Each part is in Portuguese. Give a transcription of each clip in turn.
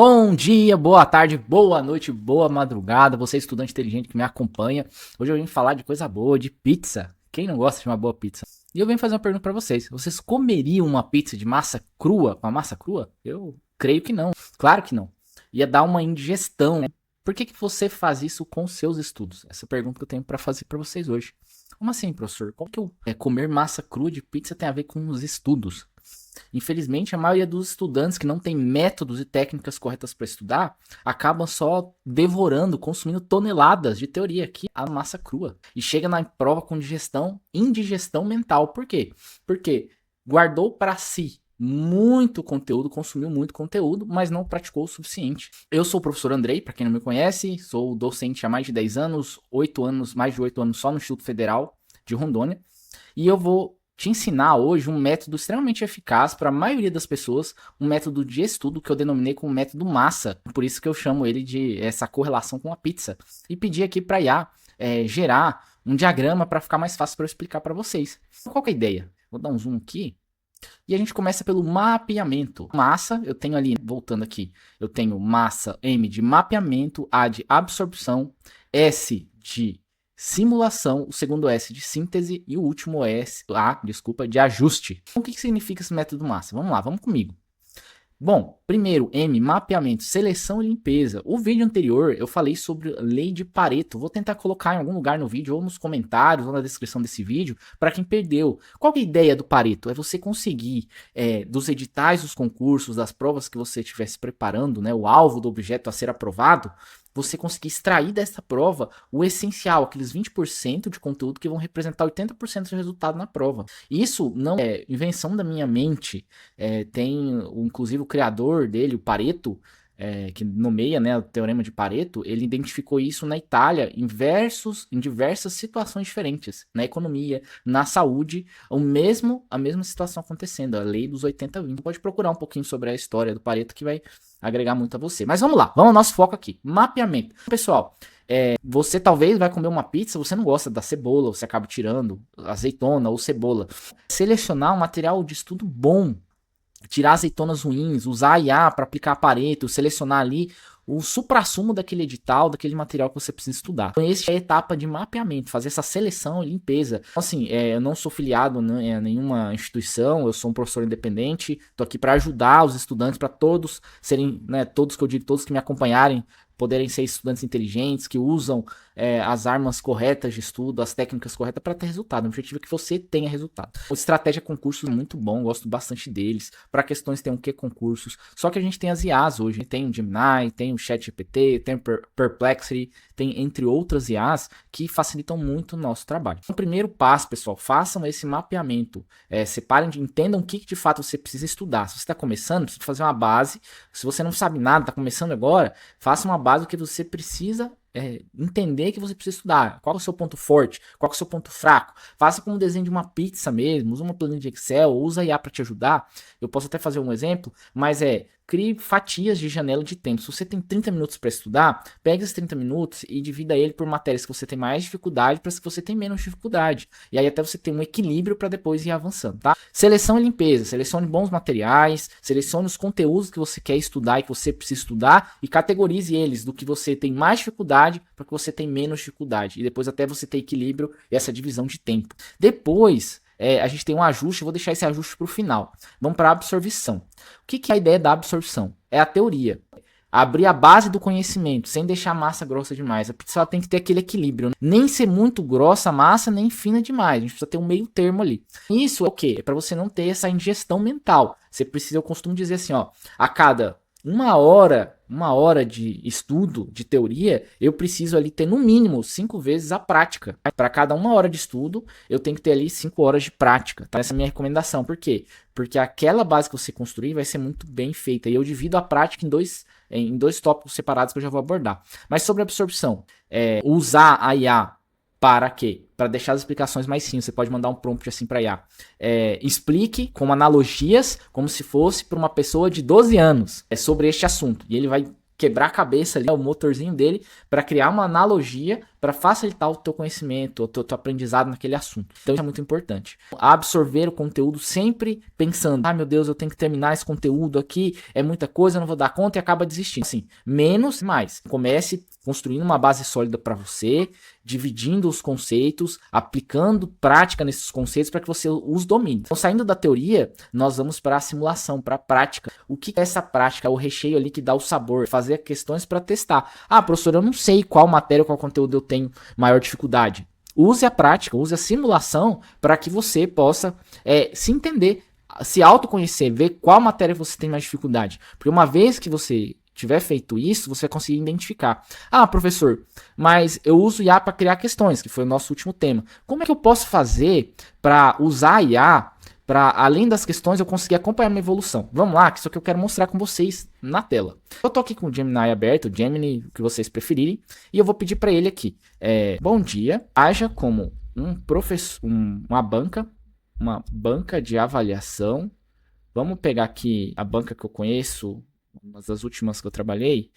Bom dia, boa tarde, boa noite, boa madrugada, você estudante inteligente que me acompanha. Hoje eu vim falar de coisa boa, de pizza. Quem não gosta de uma boa pizza? E eu venho fazer uma pergunta pra vocês. Vocês comeriam uma pizza de massa crua com a massa crua? Eu creio que não. Claro que não. Ia dar uma indigestão, né? Por que você faz isso com seus estudos? Essa é a pergunta que eu tenho pra fazer pra vocês hoje. Como assim, professor? Como que comer massa crua de pizza tem a ver com os estudos? Infelizmente, a maioria dos estudantes que não tem métodos e técnicas corretas para estudar acabam só devorando, consumindo toneladas de teoria aqui, a massa crua. E chega na prova com indigestão mental. Por quê? Porque guardou para si muito conteúdo, consumiu muito conteúdo, mas não praticou o suficiente. Eu sou o professor Andrei, para quem não me conhece, sou docente há mais de 10 anos, mais de 8 anos só no Instituto Federal de Rondônia, e eu vou te ensinar hoje um método extremamente eficaz para a maioria das pessoas, um método de estudo que eu denominei como método massa, por isso que eu chamo ele de essa correlação com a pizza. E pedi aqui para a IA gerar um diagrama para ficar mais fácil para eu explicar para vocês. Qual que é a ideia? Vou dar um zoom aqui. E a gente começa pelo mapeamento. Massa, eu tenho ali, voltando aqui, eu tenho massa M de mapeamento, A de absorção, S de simulação, o segundo S de síntese e o último de ajuste. Então, o que significa esse método massa? Vamos lá, vamos comigo. Bom, primeiro, M, mapeamento, seleção e limpeza. O vídeo anterior eu falei sobre a lei de Pareto. Vou tentar colocar em algum lugar no vídeo, ou nos comentários, ou na descrição desse vídeo, para quem perdeu. Qual que é a ideia do Pareto? É você conseguir, dos editais dos concursos, das provas que você estivesse preparando, né, o alvo do objeto a ser aprovado, você conseguir extrair dessa prova o essencial, aqueles 20% de conteúdo que vão representar 80% do resultado na prova. Isso não é invenção da minha mente, tem inclusive o criador dele, o Pareto, que nomeia, né, o teorema de Pareto, ele identificou isso na Itália em diversas situações diferentes, na economia, na saúde, a mesma situação acontecendo, a lei dos 80-20. Pode procurar um pouquinho sobre a história do Pareto que vai agregar muito a você. Mas vamos lá, vamos ao nosso foco aqui, mapeamento. Pessoal, você talvez vai comer uma pizza, você não gosta da cebola, você acaba tirando azeitona ou cebola. Selecionar um material de estudo bom, tirar azeitonas ruins, usar a IA para aplicar Pareto, selecionar ali o suprassumo daquele edital, daquele material que você precisa estudar. Então, essa é a etapa de mapeamento, fazer essa seleção e limpeza. Então, assim, eu não sou filiado a nenhuma instituição, eu sou um professor independente, estou aqui para ajudar os estudantes, para todos serem, né, todos que me acompanharem, poderem ser estudantes inteligentes, que usam as armas corretas de estudo, as técnicas corretas para ter resultado. O objetivo é que você tenha resultado. O Estratégia Concursos é muito bom, gosto bastante deles. Para questões tem o que concursos. Só que a gente tem as IAs hoje. Tem o Gemini, tem o ChatGPT, tem o Perplexity, tem entre outras IAs que facilitam muito o nosso trabalho. Então, o primeiro passo, pessoal, façam esse mapeamento. Separem, entendam o que de fato você precisa estudar. Se você está começando, precisa fazer uma base. Se você não sabe nada, está começando agora, faça uma base que você precisa entender que você precisa estudar. Qual é o seu ponto forte? Qual é o seu ponto fraco? Faça como um desenho de uma pizza mesmo. Usa uma planilha de Excel, usa a IA para te ajudar. Eu posso até fazer um exemplo, mas crie fatias de janela de tempo. Se você tem 30 minutos para estudar, pegue esses 30 minutos e divida ele por matérias que você tem mais dificuldade para as que você tem menos dificuldade. E aí até você ter um equilíbrio para depois ir avançando, tá? Seleção e limpeza. Selecione bons materiais, selecione os conteúdos que você quer estudar e que você precisa estudar e categorize eles do que você tem mais dificuldade para que você tenha menos dificuldade. E depois até você ter equilíbrio e essa divisão de tempo. Depois, a gente tem um ajuste, eu vou deixar esse ajuste para o final. Vamos para a absorção. O que é a ideia da absorção? É a teoria. Abrir a base do conhecimento, sem deixar a massa grossa demais. A pizza tem que ter aquele equilíbrio, né? Nem ser muito grossa a massa, nem fina demais. A gente precisa ter um meio termo ali. Isso é o quê? É para você não ter essa ingestão mental. Você precisa, eu costumo dizer assim, ó, a cada uma hora de estudo, de teoria, eu preciso ali ter no mínimo 5 vezes a prática. Para cada 1 hora de estudo, eu tenho que ter ali 5 horas de prática. Tá? Essa é a minha recomendação. Por quê? Porque aquela base que você construir vai ser muito bem feita. E eu divido a prática em dois tópicos separados que eu já vou abordar. Mas sobre absorção, usar a IA para quê? Para deixar as explicações mais simples. Você pode mandar um prompt assim para IA. Explique com analogias, como se fosse para uma pessoa de 12 anos sobre este assunto. E ele vai quebrar a cabeça ali, o motorzinho dele, para criar uma analogia para facilitar o teu conhecimento, o teu aprendizado naquele assunto. Então isso é muito importante. Absorver o conteúdo sempre pensando, meu Deus, eu tenho que terminar esse conteúdo aqui, é muita coisa, eu não vou dar conta, e acaba desistindo. Assim, menos, mais. Comece construindo uma base sólida para você, dividindo os conceitos, aplicando prática nesses conceitos para que você os domine. Então, saindo da teoria, nós vamos para a simulação, para a prática. O que é essa prática? O recheio ali que dá o sabor, fazer questões para testar. Professor, eu não sei qual matéria, qual conteúdo eu tenho maior dificuldade. Use a prática, use a simulação para que você possa se entender, se autoconhecer, ver qual matéria você tem mais dificuldade. Porque uma vez que você tiver feito isso, você vai conseguir identificar. Professor, mas eu uso IA para criar questões, que foi o nosso último tema. Como é que eu posso fazer para usar a IA para, além das questões, eu conseguir acompanhar a minha evolução? Vamos lá, que isso aqui eu quero mostrar com vocês na tela. Eu tô aqui com o Gemini aberto, o Gemini, o que vocês preferirem, e eu vou pedir para ele aqui. Bom dia, haja como um professor, uma banca de avaliação. Vamos pegar aqui a banca que eu conheço, uma das últimas que eu trabalhei,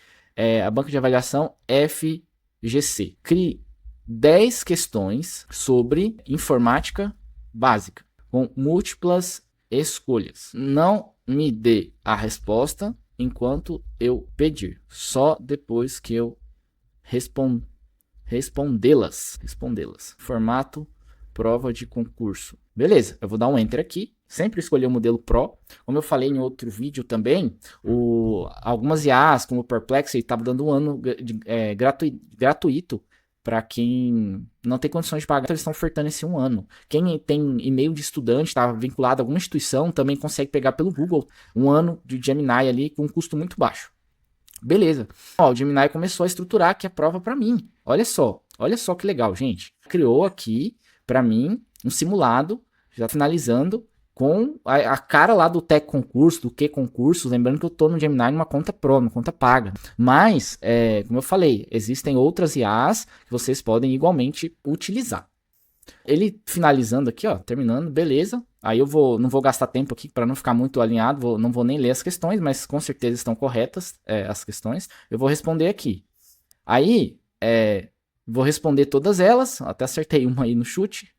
a banca de avaliação FGC. Crie 10 questões sobre informática básica, com múltiplas escolhas. Não me dê a resposta enquanto eu pedir, só depois que eu respondê-las. Formato prova de concurso. Beleza, eu vou dar um Enter aqui. Sempre escolher o modelo Pro. Como eu falei em outro vídeo também, algumas IAs, como o Perplexity, estava dando um ano gratuito para quem não tem condições de pagar. Então eles estão ofertando esse um ano. Quem tem e-mail de estudante, está vinculado a alguma instituição, também consegue pegar pelo Google um ano de Gemini ali com um custo muito baixo. Beleza. O Gemini começou a estruturar aqui a prova para mim. Olha só que legal, gente. Criou aqui para mim um simulado, já finalizando, com a cara lá do Tech Concurso, do Q-Concurso, lembrando que eu estou no Gemini numa conta Pro, numa conta paga. Mas, como eu falei, existem outras IAs que vocês podem igualmente utilizar. Ele finalizando aqui, terminando, beleza. Aí eu não vou gastar tempo aqui para não ficar muito alinhado, não vou nem ler as questões, mas com certeza estão corretas as questões. Eu vou responder aqui. Aí, vou responder todas elas, até acertei uma aí no chute.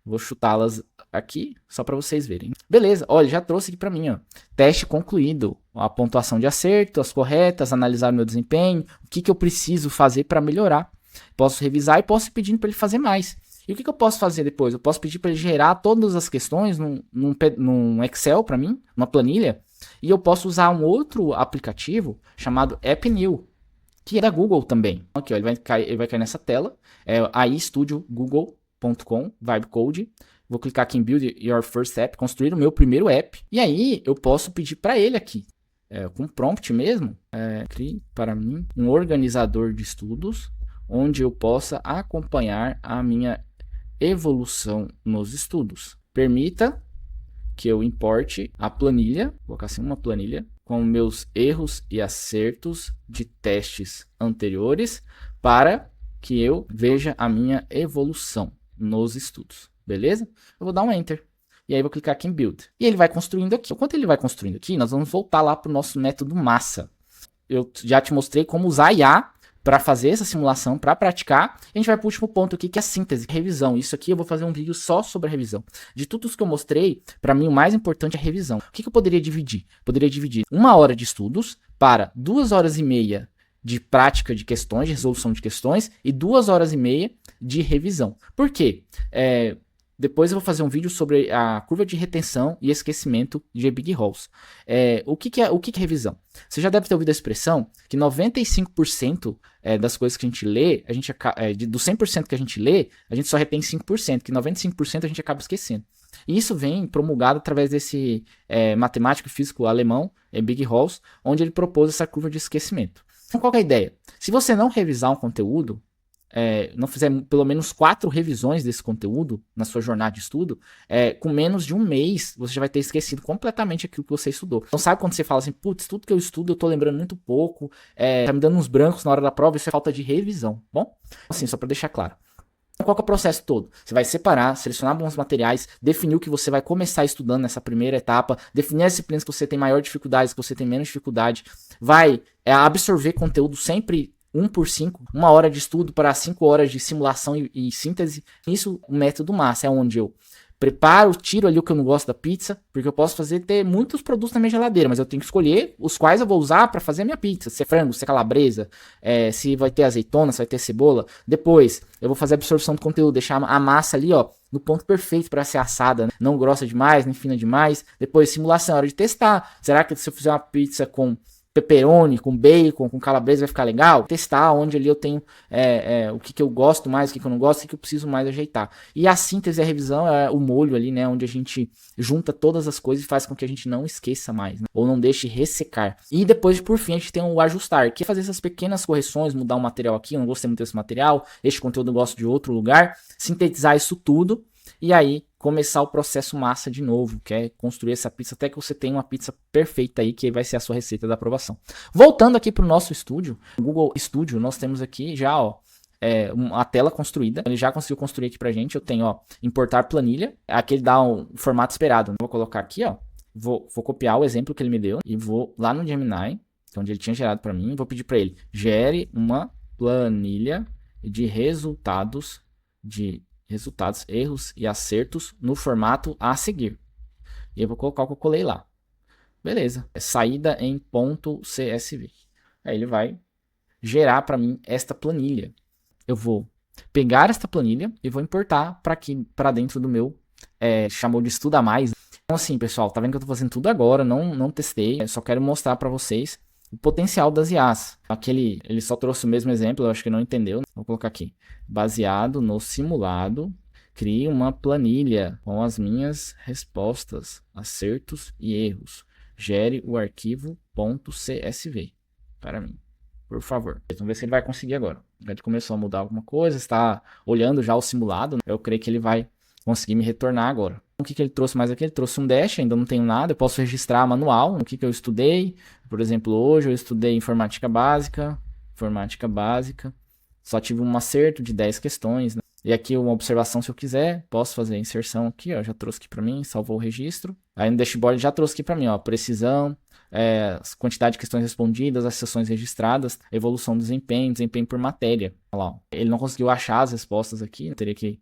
Vou chutá-las aqui, só para vocês verem. Beleza, olha, já trouxe aqui para mim, teste concluído. A pontuação de acerto, as corretas, analisar meu desempenho, o que eu preciso fazer para melhorar. Posso revisar e posso ir pedindo para ele fazer mais. E o que eu posso fazer depois? Eu posso pedir para ele gerar todas as questões num Excel para mim, uma planilha, e eu posso usar um outro aplicativo chamado AppNew, que é da Google também. Aqui, ele vai cair nessa tela, AI Studio Google.com, Vibe Code. Vou clicar aqui em Build Your First App, construir o meu primeiro app. E aí eu posso pedir para ele aqui, com prompt mesmo, crie para mim um organizador de estudos, onde eu possa acompanhar a minha evolução nos estudos. Permita que eu importe a planilha, vou colocar assim uma planilha, com meus erros e acertos de testes anteriores, para que eu veja a minha evolução nos estudos. Beleza? Eu vou dar um Enter. E aí vou clicar aqui em Build. E ele vai construindo aqui. Enquanto ele vai construindo aqui, nós vamos voltar lá para o nosso método massa. Eu já te mostrei como usar IA para fazer essa simulação, para praticar. E a gente vai para o último ponto aqui, que é a síntese, revisão. Isso aqui eu vou fazer um vídeo só sobre a revisão. De tudo isso que eu mostrei, para mim o mais importante é a revisão. O que eu poderia dividir? Poderia dividir 1 hora de estudos para 2 horas e meia de prática de questões, de resolução de questões, e 2 horas e meia de revisão. Por quê? Depois eu vou fazer um vídeo sobre a curva de retenção e esquecimento de Big Holes. O que é revisão? Você já deve ter ouvido a expressão que 95% das coisas que a gente lê, do 100% que a gente lê, a gente só retém 5%, que 95% a gente acaba esquecendo. E isso vem promulgado através desse matemático e físico alemão, Big Holes, onde ele propôs essa curva de esquecimento. Então, qual é a ideia? Se você não revisar um conteúdo, não fizer pelo menos 4 revisões desse conteúdo na sua jornada de estudo, com menos de um mês, você já vai ter esquecido completamente aquilo que você estudou. Então sabe quando você fala assim, putz, tudo que eu estudo eu tô lembrando muito pouco, tá me dando uns brancos na hora da prova, isso é falta de revisão, bom? Assim, só para deixar claro. Qual que é o processo todo? Você vai separar, selecionar bons materiais, definir o que você vai começar estudando nessa primeira etapa, definir as disciplinas que você tem maior dificuldade, que você tem menos dificuldade, vai absorver conteúdo sempre 1 por 5, 1 hora de estudo para 5 horas de simulação e síntese. Isso, o método massa, é onde eu preparo, tiro ali o que eu não gosto da pizza, porque eu posso ter muitos produtos na minha geladeira, mas eu tenho que escolher os quais eu vou usar para fazer a minha pizza. Se é frango, se é calabresa, se vai ter azeitona, se vai ter cebola. Depois, eu vou fazer a absorção do conteúdo, deixar a massa ali, ó, no ponto perfeito para ser assada, né? Não grossa demais, nem fina demais. Depois, simulação, é hora de testar. Será que se eu fizer uma pizza com pepperoni, com bacon, com calabresa vai ficar legal? Testar onde ali eu tenho o que eu gosto mais, o que eu não gosto, o que eu preciso mais ajeitar. E a síntese e a revisão é o molho ali, né? Onde a gente junta todas as coisas e faz com que a gente não esqueça mais, né? Ou não deixe ressecar. E depois, por fim, a gente tem o ajustar, que é fazer essas pequenas correções, mudar um material aqui, eu não gostei muito desse material, este conteúdo eu gosto de outro lugar, sintetizar isso tudo e aí começar o processo massa de novo, que é construir essa pizza até que você tenha uma pizza perfeita aí, que vai ser a sua receita da aprovação. Voltando aqui para o nosso estúdio, o Google Studio, nós temos aqui já, ó, a tela construída. Ele já conseguiu construir aqui pra gente. Eu tenho, ó, importar planilha. Aqui ele dá um formato esperado. Vou colocar aqui, ó, vou copiar o exemplo que ele me deu e vou lá no Gemini, onde ele tinha gerado para mim, vou pedir para ele, gere uma planilha de resultados, erros e acertos no formato a seguir. E eu vou colocar o que eu colei lá. Beleza. É saída em ponto .csv. Aí ele vai gerar para mim esta planilha. Eu vou pegar esta planilha e vou importar para aqui, para dentro do meu, chamou de estuda mais. Então assim, pessoal, tá vendo que eu tô fazendo tudo agora, não testei, só quero mostrar para vocês o potencial das IAs. Ele só trouxe o mesmo exemplo, eu acho que não entendeu. Vou colocar aqui. Baseado no simulado, crie uma planilha com as minhas respostas, acertos e erros. Gere o arquivo .csv para mim, por favor. Vamos ver se ele vai conseguir agora. Ele começou a mudar alguma coisa, está olhando já o simulado. Eu creio que ele vai conseguir me retornar agora. O que ele trouxe mais aqui? Ele trouxe um dash, ainda não tenho nada. Eu posso registrar manual, o que eu estudei. Por exemplo, hoje eu estudei informática básica. Só tive um acerto de 10 questões, né? E aqui uma observação se eu quiser. Posso fazer a inserção aqui, ó. Já trouxe aqui para mim, salvou o registro. Aí no dashboard já trouxe aqui para mim, ó. Precisão, quantidade de questões respondidas, as sessões registradas, evolução do desempenho por matéria. Olha lá, ó. Ele não conseguiu achar as respostas aqui, teria que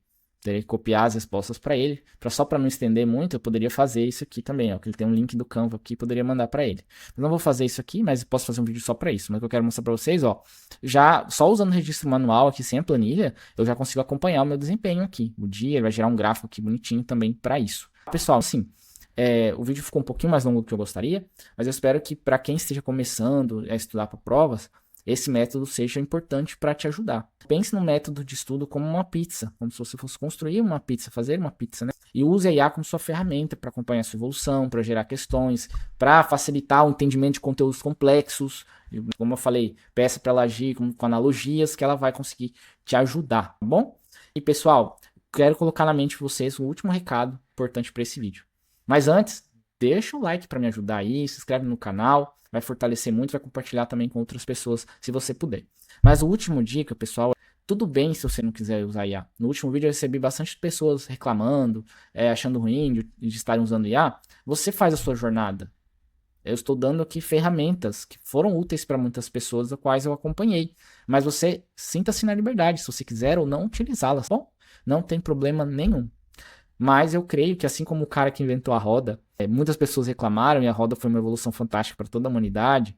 copiar as respostas para ele. Só para não estender muito, eu poderia fazer isso aqui também, ó, que ele tem um link do Canva aqui, poderia mandar para ele. Eu não vou fazer isso aqui, mas posso fazer um vídeo só para isso. Mas o que eu quero mostrar para vocês, ó, já só usando o registro manual aqui sem a planilha, eu já consigo acompanhar o meu desempenho aqui. O dia, ele vai gerar um gráfico aqui bonitinho também para isso. Pessoal, assim, o vídeo ficou um pouquinho mais longo do que eu gostaria, mas eu espero que para quem esteja começando a estudar para provas, esse método seja importante para te ajudar. Pense no método de estudo como uma pizza, como se você fosse construir uma pizza, fazer uma pizza, né? E use a IA como sua ferramenta para acompanhar a sua evolução, para gerar questões, para facilitar o entendimento de conteúdos complexos. Como eu falei, peça para ela agir com analogias que ela vai conseguir te ajudar, tá bom? E pessoal, quero colocar na mente de vocês um último recado importante para esse vídeo. Mas antes, deixa o like para me ajudar aí, se inscreve no canal, vai fortalecer muito, vai compartilhar também com outras pessoas, se você puder. Mas o último dica, pessoal, tudo bem se você não quiser usar IA. No último vídeo eu recebi bastante pessoas reclamando, achando ruim de estarem usando IA. Você faz a sua jornada. Eu estou dando aqui ferramentas que foram úteis para muitas pessoas, as quais eu acompanhei. Mas você sinta-se na liberdade, se você quiser ou não utilizá-las. Bom, não tem problema nenhum. Mas eu creio que assim como o cara que inventou a roda, muitas pessoas reclamaram e a roda foi uma evolução fantástica para toda a humanidade,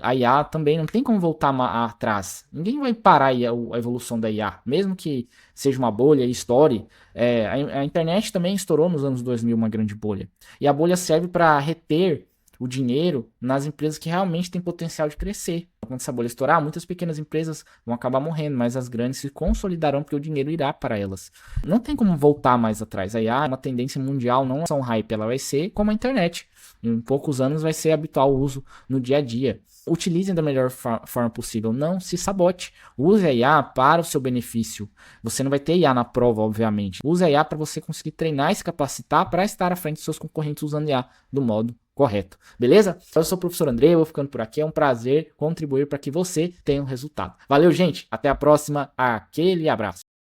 a IA também não tem como voltar atrás. Ninguém vai parar a evolução da IA, mesmo que seja uma bolha e estoure. A internet também estourou nos anos 2000, uma grande bolha. E a bolha serve para reter o dinheiro nas empresas que realmente têm potencial de crescer. Quando essa bolha estourar, muitas pequenas empresas vão acabar morrendo, mas as grandes se consolidarão porque o dinheiro irá para elas. Não tem como voltar mais atrás. A IA é uma tendência mundial, não é só um hype, ela vai ser como a internet. Em poucos anos vai ser habitual o uso no dia a dia. Utilizem da melhor forma possível, não se sabote. Use a IA para o seu benefício. Você não vai ter IA na prova, obviamente. Use a IA para você conseguir treinar e se capacitar para estar à frente dos seus concorrentes usando IA do modo correto, beleza? Eu sou o professor André, eu vou ficando por aqui, é um prazer contribuir para que você tenha um resultado. Valeu, gente, até a próxima, aquele abraço.